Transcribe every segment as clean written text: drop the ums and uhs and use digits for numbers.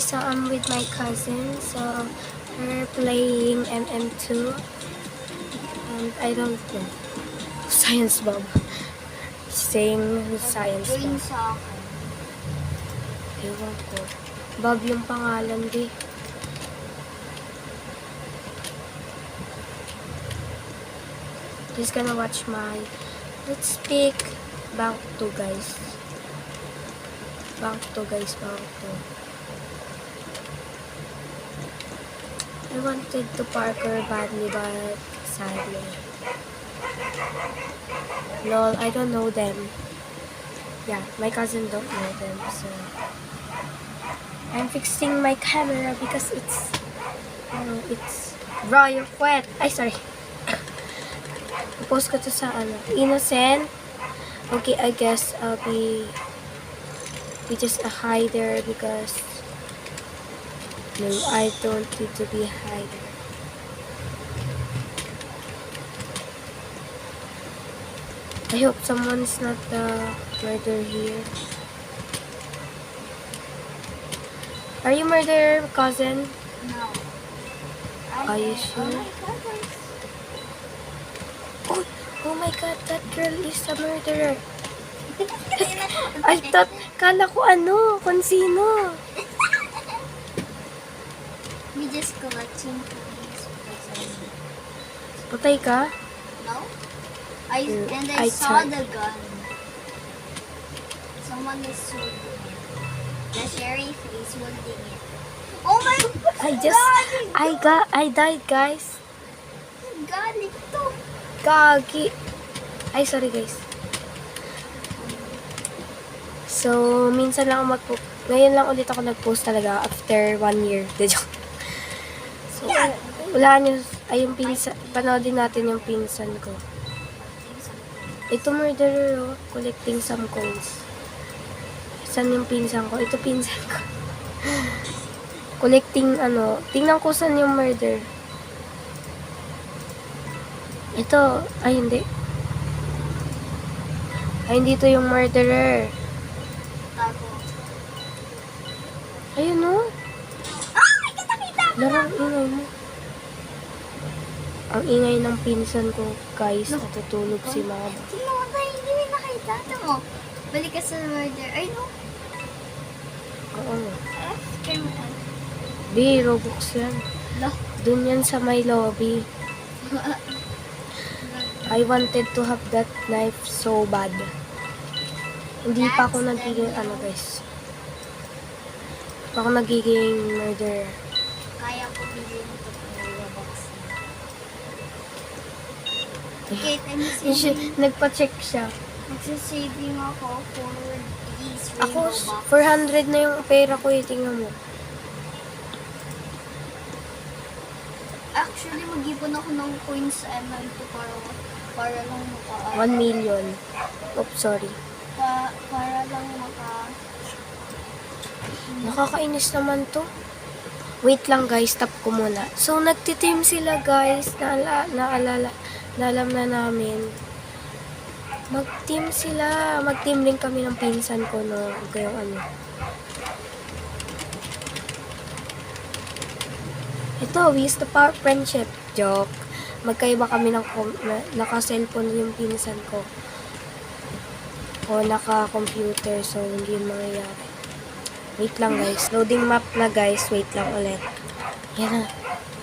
guys, so I'm with my cousin. So we're playing MM2. And I don't know. Science Bob. Saying who's Science Join Bob. sa akin. Ewan ko. Bob yung pangalan, di. Just gonna watch my... Let's pick Bank 2, guys. Bank 2, guys. Bank 2. I wanted to Parker badly, but sadly. Lol, I don't know them. Yeah, my cousin don't know them, so... I'm fixing my camera because it's... it's raw wet. Ay, sorry. Post ko to sa Innocent. Okay, I guess I'll be just a hider because no, I don't need to be a hider. I hope someone's not the murderer here. Are you murderer, cousin? No. Are you sure? Oh my god, that girl is a murderer. I thought, kala ko kung sino. We just collecting things. Patay ka? No? And I I saw tried. the gun. Someone is shooting it. The sheriff is holding it. Oh my god! I died, guys. Galing to. Gagi. Ay, sorry, guys. So, minsan lang ako ngayon lang ulit ako nag-post talaga after 1 year. De joke. So, wala nyo, ay yung pinsan, panoodin natin yung pinsan ko. Ito murderer, collecting some coins. Saan yung pinsan ko? Ito pinsan ko. Collecting, tingnan ko saan yung murder. Ito, ay hindi. Ay, hindi to yung murderer. Tago. Ayun, no? Ay, kita-kita! Larang ingay mo. Ang ingay ng pinsan ko, guys. Natutulog si mama. Tingnan mo tayo, hindi mo nakita. Ito mo. Balik ka sa murder. Ay, no. Oo. Camera. Di, Robux yan. No. Dun yan sa my lobby. I wanted to have that knife so bad. Hindi pa ako nagiging, guys. Hindi pa ako nagiging murderer. Kaya ko bilhin ito kung Robux. Okay, time saving. Nagpa-check siya. Magsasaving ako for these Ako, rainbow box. 400 na yung pera ko, tingnan mo. Actually, mag-ipon ako ng coins sa MM2 para lang 1 million. Oops, sorry. para lang Nakakainis naman to. Wait lang, guys. Stop ko muna. So, nagtiteam sila, guys. Naalam na namin. Mag-team sila. Mag-team din kami ng pinsan ko, no? Huwag kayong Ito, we used to power friendship. Joke. Magkaiba kami ng naka-cellphone yung pinsan ko. O naka-computer, so hindi yun mangyayari. Wait lang, guys. Loading map na, guys. Wait lang ulit. Yan na.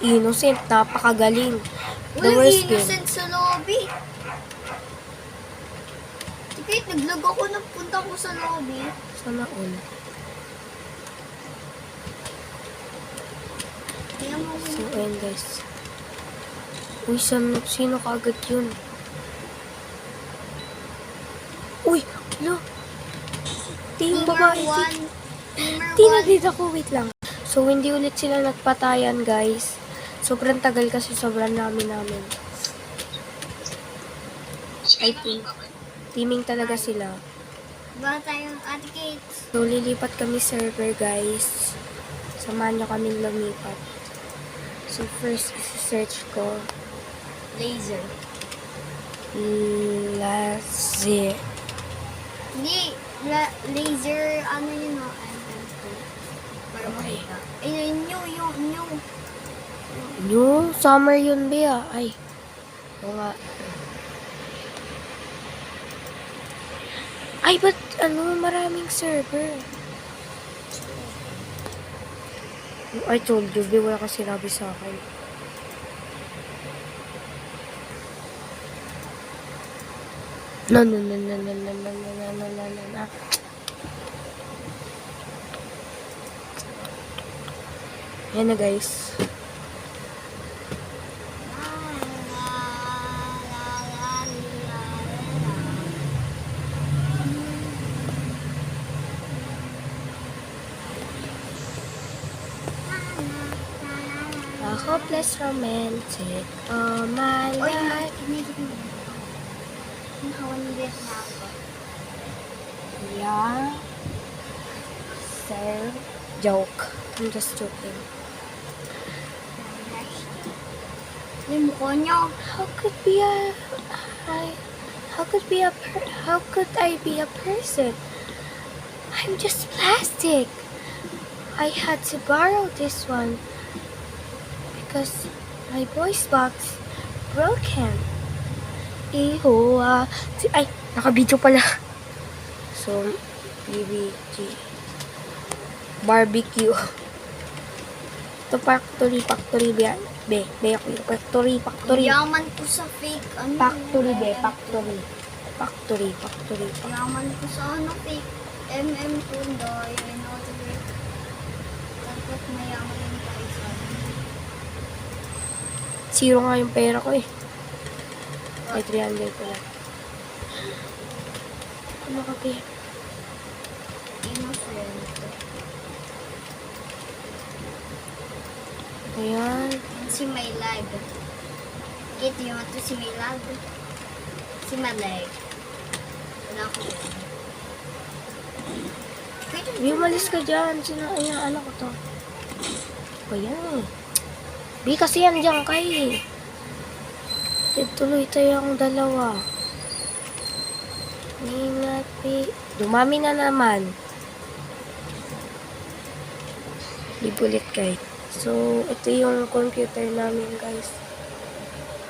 Innocent. Napakagaling. The worst game. innocent sa lobby. Tikit, naglag ako, nagpunta ko sa lobby. Sana all. Tingnan mo So, ayun, guys. Uy, sino kaagad yun? Uy, lo. Team babae. Tina, dito ako. Wait lang. So, hindi ulit sila nagpatayan, guys. Sobrang tagal kasi sobrang namin. I think. Teaming talaga sila. Ba tayong Ate Kate? So, lilipat kami server, guys. Samahan nyo kaming lumipat. So, first, isi-search ko. Laser. Laser. Hindi. Laser, ano yun o? MM2. Para Okay. Ayun, yung new. New summer yun, Bea. Ay. Oo nga. Ay, ba't maraming server? I told you, Bea, wala kang sinabi sa akin. No. Yan na, guys. A hopeless romantic all my Oy, life. nakawanibet na ako. Yeah. Sir. Joke. I'm just joking. Yung mukha niya. How could I be a person? I'm just plastic. I had to borrow this one because my voice box broken. Iho, ay, naka-video pala. So, BBG. Barbecue. Ito, factory, ako yung factory. Yaman ko sa fake, Factory. Yaman ko sa fake. Pundoy, Dapat mayaman yung tayo sa Zero nga yung pera ko eh. Ay, 300 pala. Ano ka, Bea? innocent. Ayan. See my leg. Kit, you want to see my leg? See my leg. Wala ko yun. Bea, umalis ka dyan. Ano ko to? Ayan. Bea, kasi yan dyan kay. Tuloy tayo ang dalawa. Ingat, Bea. Dumami na naman. Libulit kay. So, ito yung computer namin, guys.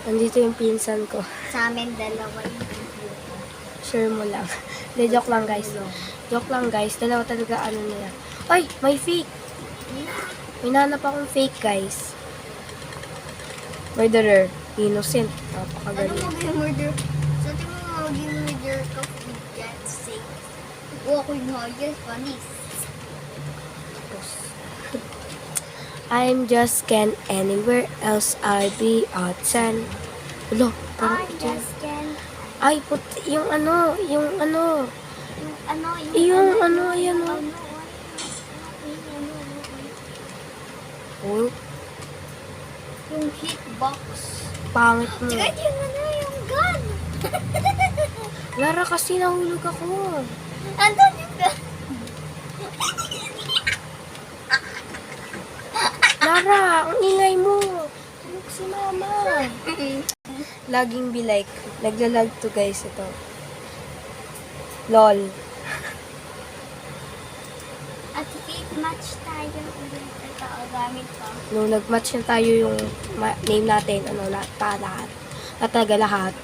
Nandito yung pinsan ko. Sa amin, dalawa yung computer. Sure mo lang. Hindi, joke lang, guys. Joke lang, guys. Dalawa talaga ano nila. Ay, may fake. May nanap akong fake, guys. Murderer. Innocent. Ano Napakagaling. mag-murder? Sa tingin mo mag-murder ka for God's sake? O ako yung yes, funny. I'm just can anywhere else I'll be at 10. Ulo, parang I ito. just can. Ay, yung ano. Yung ano, Yan o. Oh, yung hitbox. pangit mo. Tsaka yung gun. Lara, kasi nahulog ako. Andun yung gun. Lara, ang ingay mo. Tulog si mama. Laging be like. Naglalag to, guys, ito. LOL. At fake match tayo. Ito, gamit ko. Nung nag-match na tayo yung name natin, lahat. Talaga lahat.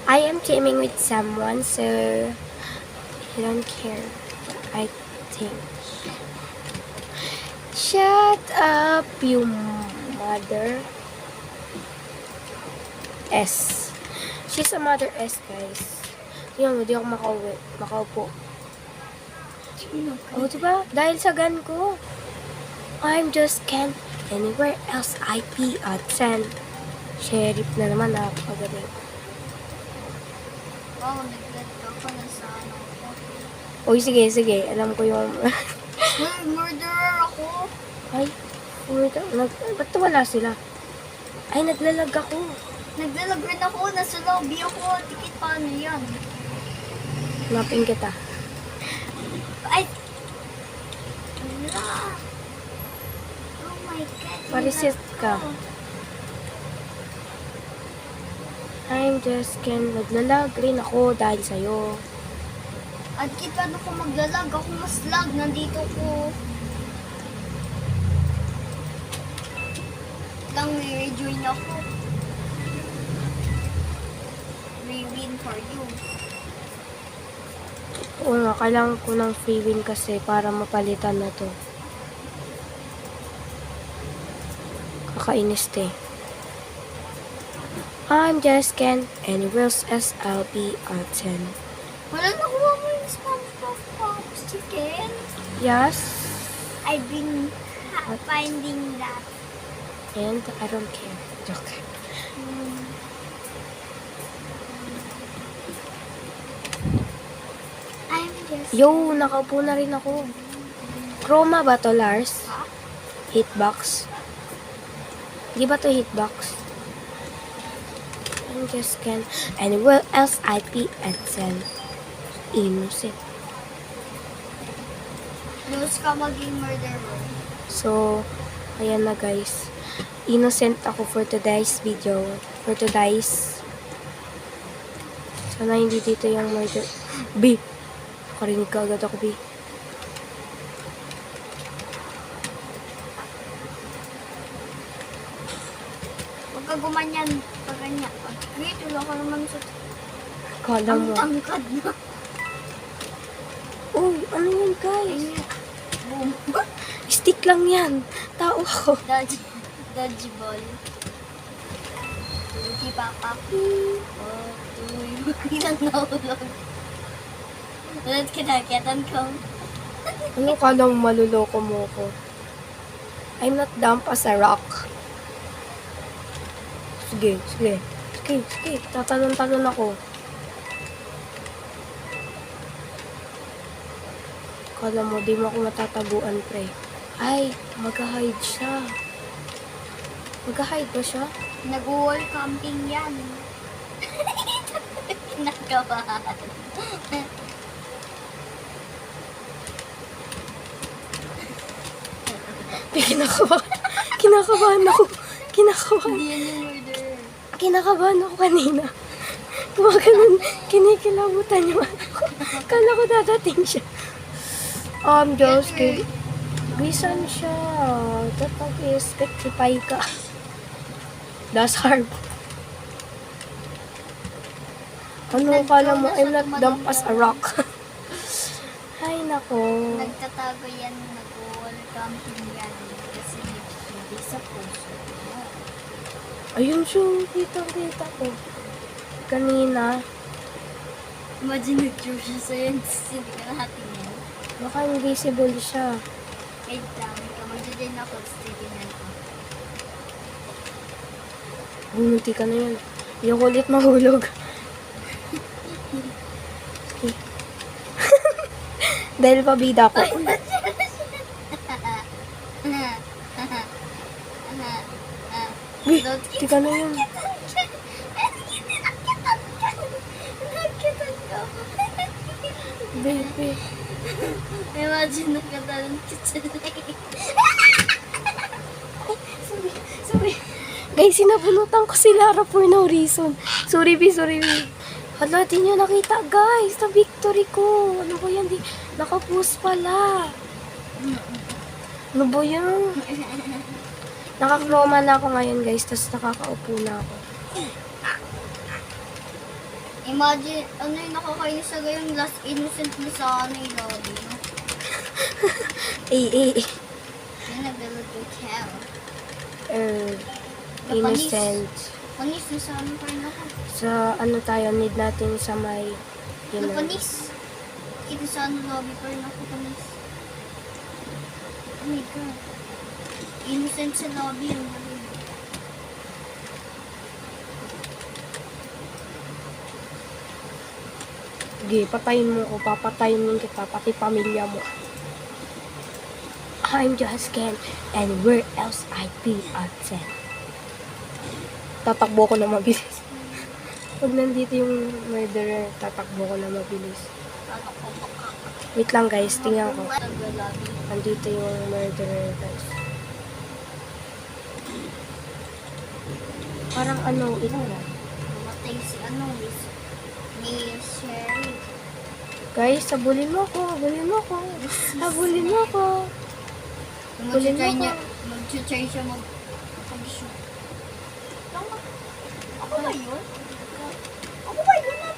I am teaming with someone, so I don't care. I think. Shut up, you mother S. She's a mother S, guys. Yun, hindi ako makaupo. Oh, diba? Dahil sa gun ko. I'm just can't anywhere else I be at 10. Sheriff na naman, napakagaling. Wow, nag-get ako na sa ano ko. Uy, sige. Alam ko yung... Murderer ako. Ay, ba't wala sila? Ay, naglalag ako. Naglalag rin ako. Nasa lobby ako. Tikit paano yan? Hanapin kita. Ay! Wala. Oh my God. Parisit ka. I'm just naglalag rin ako dahil sa'yo. At kit paano ko maglalag? Ako mas lag. Nandito ko. lang may rejoin ako. May win for you. Oo nga, kailangan ko ng free win kasi para mapalitan na to. Kakainis te. I'm just Ken and Will's SLP at 10. Wala nakuha mo yung SpongeBob Pops chicken. Yes, I've been finding that. and I don't care. Joke. I'm just... Yo, nakaupo na rin ako. Chroma ba to, Lars? Ha? Hitbox? Di ba to hitbox? I'm just Ken and Will SIP at 10. Innocent. Lose ka maging murderer. So, ayan na guys. Innocent ako for today's video. For today's... Sana hindi dito yung murder. B! Nakarinig ka agad ako, B. Huwag ka gumanyan. Pag ganyan. Wait, wala ka naman sa... Kala Ang mo. tangkad na. Uy, ano yan guys? Boom. Stick lang yan. Tao ako. Dodgeball. Tuki papapi. Oh, tuy. Ilang nahulog. Ulit kinakiatan ko. Ano kala mo maluloko mo ko? I'm not dumb as a rock. Sige, sige. Sige, sige. Tatalon-talon ako. Kala mo, di mo ako matataguan, pre. Ay, mag-hide siya. Mag-hide ba siya? Nag-wall camping yan. Kinakabahan. Kinakabahan ako. Kinakabahan. Hindi yan yung murder. Kinakabahan ako kanina. Gumaganon, kinikilabutan yung ano ko. Kala ko dadating siya. Diyos ko. Bisan siya. Tatag is, petrify ka. Das harp. Ano kala mo? I'm not dumb as a rock. Ay, nako. Nagtatago yan, nag-wall camping yan. Kasi hindi sa puso. Ayun siya. Kita ko. Kanina. Imagine nag-draw siya sa'yo, hindi ka natin yan. Baka invisible siya. Wait lang, mag-join ako, titignan ko. Bumunti ka na yan. Yung ulit mahulog. Dahil pabida ko. Di ka na yan. Baby. Imagine nagkatalon ka sila. Sorry. Guys, sinabunutan ko si Lara for no reason. Sorry, B. Hala, di nyo nakita, guys. Na victory ko. Ano ba yan? Nakapost pala. Ano ba yan? Nakakroma na ako ngayon, guys. Tapos nakakaupo na ako. Imagine, ano yung nakakainis sa gayon, last innocent na sa ano yung lobby, no? Eh. Yan, nagdalot yung cow. Innocent. Panis, nasa ano pa rin ako? Sa ano tayo, need natin sa may, you know. Panis. Ito sa ano lobby pa rin ako, panis. Oh my God. Innocent sa lobby yung lobby. Sige, patayin mo ko. Papatayin din kita. Pati pamilya mo. I'm just Ken. And where else I be at 10? Tatakbo ko na mabilis. Pag nandito yung murderer, tatakbo ko na mabilis. Ano ko baka. Wait lang guys, tingnan ko. Lobby. Nandito yung murderer guys. Parang ano, ito na. Matay si ano, ni Sherry. Guys, habulin mo ako. Habulin mo ako. Habulin mo ako. Kulin mo Mag-try ko. niya, mag-try siya mag-shoot. ba yun? Ako ba yun?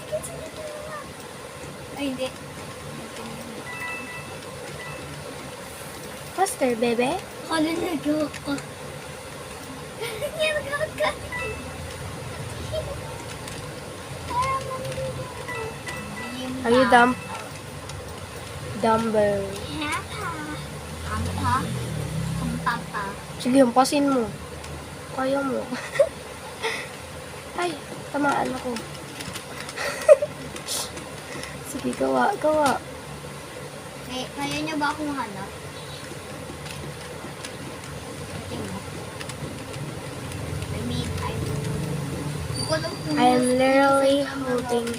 Ay, hindi. Faster, bebe. Kala nag-joke ko. Nag-joke ka. Are you dumbbell? Ampa. Ampapa. Sige, hampasin mo. Kaya mo. Ay, tamaan ako. Sige, gawa. Kaya niyo ba akong hanap? Tingnan. Hindi ko alam kung I am literally holding.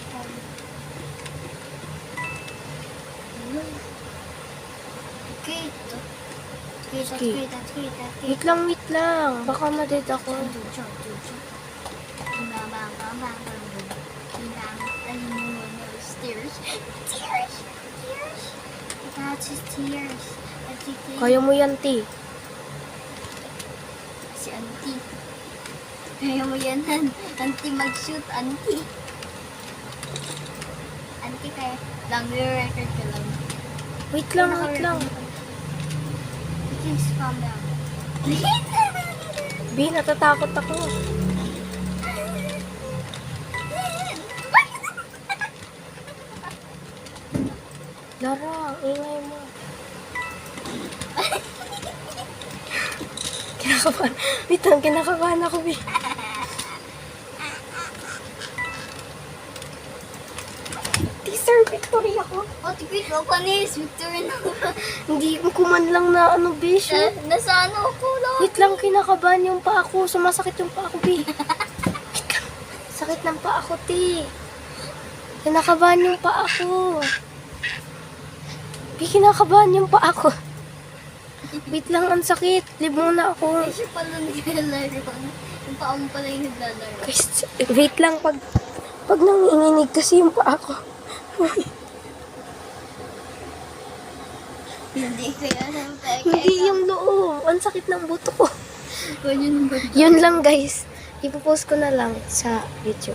Sige. Wait lang. Baka ma-dead ako. Tears. Kaya mo yan, T. Si Auntie. Kaya mo yan, Auntie mag-shoot, Auntie. Auntie, kaya lang, record ka lang. Wait lang. Please calm down. B, natatakot ako. Lara, ingay mo. Kinakabahan. Wait lang, kinakabahan ako, B. Teaser, victory ako. Oh, tipid mo pa ni Victory na. Hindi ko man lang na ano, B. Shoot. Nasa ano ako lang. Wait lang, kinakabahan yung paa ko. Sumasakit yung paa ko, B. Sakit ng paa ko, T. Kinakabahan yung paa ko. B, kinakabahan yung paa ko. Wait lang, ang sakit. Leave muna ako. Ay, siya pala naglalaro. Yung paa mo pala yung naglalaro. Guys, wait lang. Pag nanginginig kasi yung paa ko. Hindi kaya naman. Hindi yung loob. Ang sakit ng buto ko. Yun Yun lang, guys. Ipopost ko na lang sa video.